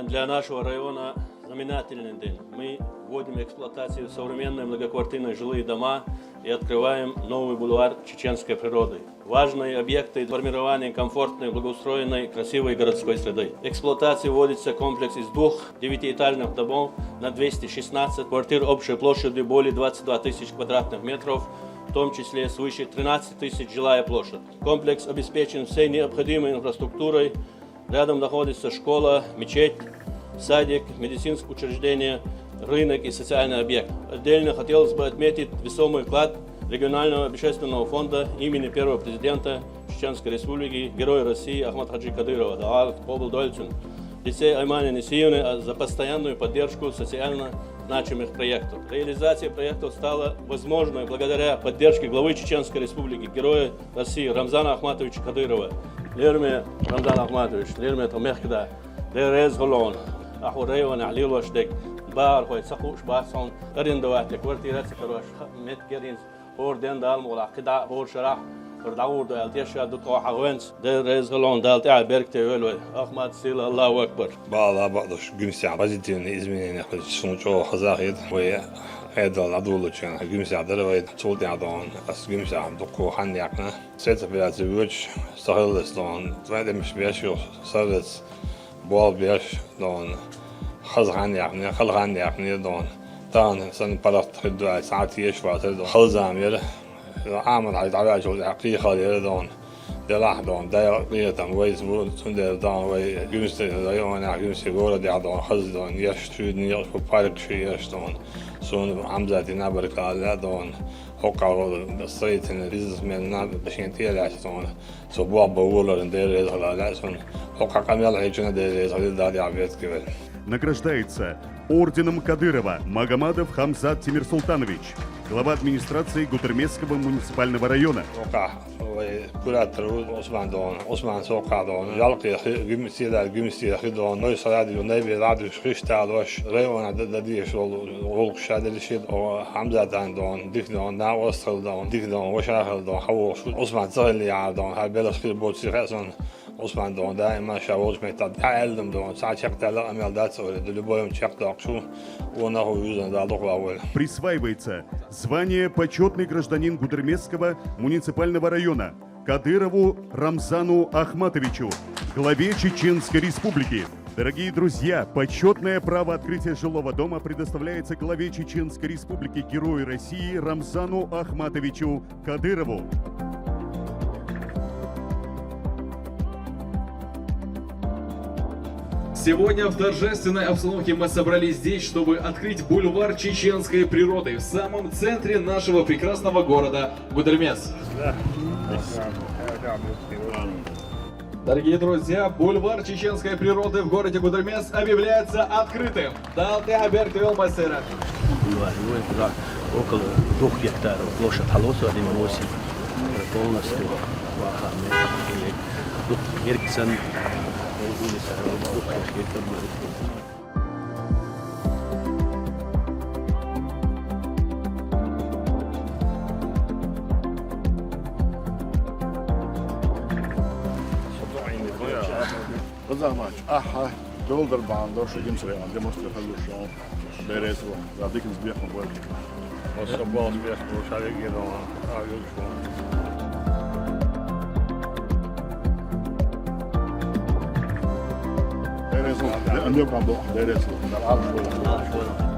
для нашего района знаменательный день. Мы вводим в эксплуатацию современные многоквартирные жилые дома и открываем новый бульвар чеченской природы. Важные объекты формирования комфортной, благоустроенной, красивой городской среды. В эксплуатацию вводится комплекс из 2 девятиэтажных домов на 216 квартир общей площадью более 22 тысяч квадратных метров, в том числе свыше 13 тысяч жилая площадь. Комплекс обеспечен всей необходимой инфраструктурой. Рядом находится школа, мечеть, садик, медицинское учреждение, рынок и социальный объект. Отдельно хотелось бы отметить весомый вклад регионального общественного фонда имени первого президента Чеченской Республики, Героя России Ахмад Хаджи Кадырова, Даал Побл Дольцин, лице Аймани Несиевны за постоянную поддержку социально значимых проектов. Реализация проектов стала возможной благодаря поддержке главы Чеченской Республики, Героя России Рамзана Ахматовича Кадырова. Лерме Рамзан Ахматович, лерме Томехда, Лерез Голон, Ахурейван Алил Вашдек, Бар, Хой Сахуш Барсон, Арендователь, квартирация, короче, Метгеринс, Орден Далмула, Кида, Оршарах, Ордаурду, Алтеша, Дуко Хавенс, Лерез Голон, Далтя, Беркте, Велве, Ахмад Сила, Аллаху Акбар. Бала Бадуш, Гюмся, позитивные изменения, хоть Сунчо, Хазахид, Ве, Эдал, Адулучен, Гюмся, Дервейд, Цултиадон, Ас Гюмся, Дуко Ханьякна, Сетапиац, Вюч, Сахилдестон, Тведемш Бешил, Савец, Бол Беш, Дон, Хазханьякни, Халханьякни, Дон, Тан, Сан Парат, Хидуай, Саати Ешва, Халзамир, عامل على تعالج الحقيقة دون دلاح دون دايقية ويز سندر دون وي جمس دايونا جمس جورا دون خز دون يش تريد نيش بارك شيء يش دون سون حمزة نابرك على دون حقا الصيت إن بيزنس من ناب بشين تيلاش دون سبوا بقولر ندير هذا لا سون حقا كمل هيجنا دير هذا داري عبيد كبير. Награждается орденом Кадырова Магомадов Хамзат Тимирсултанович, глава администрации Гудермесского муниципального района. Osman Sokadon, Jalki Gümsida Hidon, Nois Radio, Nevi Radio, Schristados, Reona, the Dish, Wolk Shadishid, or Hamzatan Don, Dikdon, now Ostradon, Dikdon, Washahaldon, How Osman Zaliadon, Habelas Botsirason, Osman Don, Masha Wolsmeta, Eldem Don, Sachak Tala, Amel Dats, or the Luboyum Czech Dokshu, one of who used the Присваивается звание почетный гражданин Гудермесского муниципального района Кадырову Рамзану Ахматовичу, главе Чеченской Республики. Дорогие друзья, почетное право открытия жилого дома предоставляется главе Чеченской Республики, Герою России Рамзану Ахматовичу Кадырову. Сегодня в торжественной обстановке мы собрались здесь, чтобы открыть бульвар чеченской природы в самом центре нашего прекрасного города Гудермес. Дорогие друзья, бульвар чеченской природы в городе Гудермес объявляется открытым. Бульвар около 2 гектаров площадь Халосу, 1,8 полностью Ерксон. Kızamaç, aha, doldur bandı, şu gün sırayla, demonstrasyon halluşon, berez bu, radikiniz bir yapma bu arada. O sabah bir şarkı geliyor, ağıyor şu an. Berez bu, ne yapalım bu, berez bu, bunlar al şu.